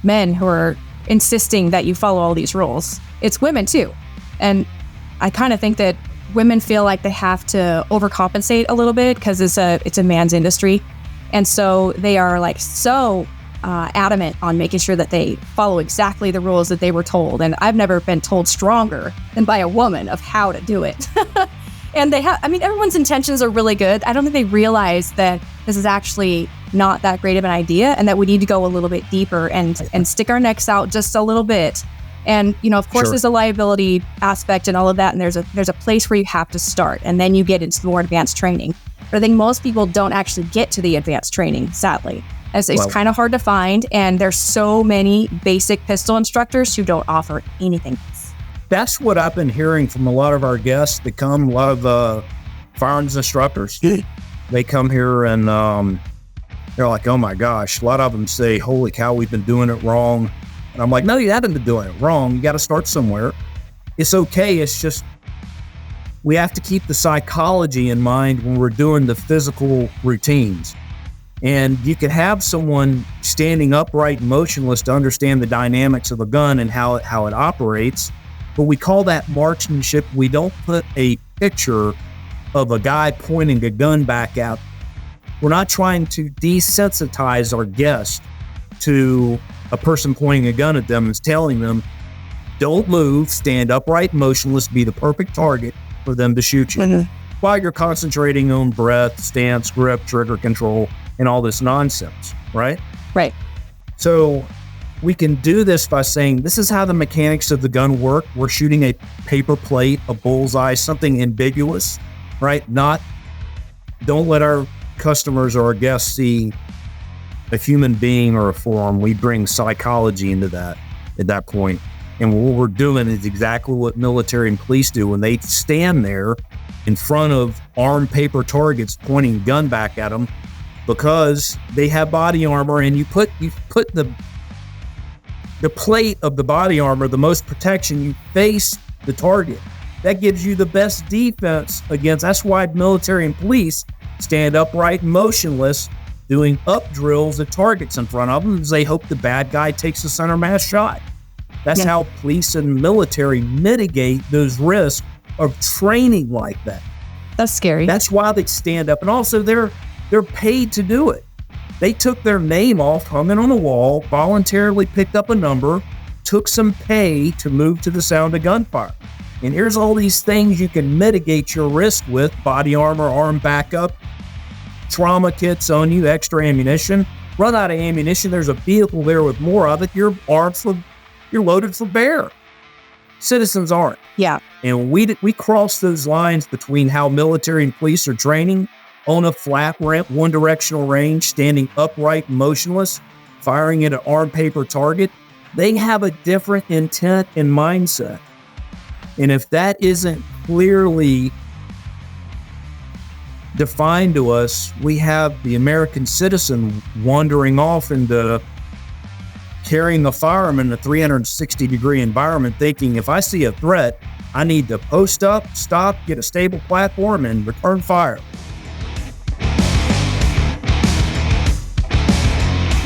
men who are insisting that you follow all these rules. It's women too. And I kind of think that women feel like they have to overcompensate a little bit because it's a man's industry. And so they are like so adamant on making sure that they follow exactly the rules that they were told. And I've never been told stronger than by a woman of how to do it. And everyone's intentions are really good. I don't think they realize that this is actually not that great of an idea and that we need to go a little bit deeper and stick our necks out just a little bit. And, of course, There's a liability aspect and all of that. And there's a place where you have to start. And then you get into the more advanced training. But I think most people don't actually get to the advanced training, sadly. As it's kind of hard to find. And there's so many basic pistol instructors who don't offer anything else. That's what I've been hearing from a lot of our guests that come, a lot of firearms instructors. They come here and they're like, oh my gosh. A lot of them say, holy cow, we've been doing it wrong. And I'm like, no, you haven't been doing it wrong. You got to start somewhere. It's okay. It's just, we have to keep the psychology in mind when we're doing the physical routines. And you can have someone standing upright and motionless to understand the dynamics of a gun and how it operates. But we call that marksmanship. We don't put a picture of a guy pointing a gun back out. We're not trying to desensitize our guests to a person pointing a gun at them and telling them, don't move, stand upright, motionless, be the perfect target for them to shoot you. While you're concentrating on breath, stance, grip, trigger control, and all this nonsense, right? Right. So we can do this by saying, this is how the mechanics of the gun work. We're shooting a paper plate, a bullseye, something ambiguous, right? Don't let our customers or our guests see a human being or a form. We bring psychology into that at that point. And what we're doing is exactly what military and police do when they stand there in front of armed paper targets pointing a gun back at them, because they have body armor, and you put the plate of the body armor, the most protection, you face the target. That gives you the best defense against. That's why military and police stand upright and motionless, doing up drills at targets in front of them, because they hope the bad guy takes the center mass shot. That's how police and military mitigate those risks of training like that. That's scary. That's why they stand up. And also they're paid to do it. They took their name off, hung it on a wall, voluntarily picked up a number, took some pay to move to the sound of gunfire. And here's all these things you can mitigate your risk with: body armor, arm backup, trauma kits on you, extra ammunition. Run out of ammunition, there's a vehicle there with more of it. You're loaded for bear. Citizens aren't. Yeah. And we cross those lines between how military and police are training on a flat ramp, one directional range, standing upright, motionless, firing at an armed paper target. They have a different intent and mindset. And if that isn't clearly defined to us, we have the American citizen wandering off into carrying a firearm in a 360-degree environment, thinking, if I see a threat, I need to post up, stop, get a stable platform, and return fire.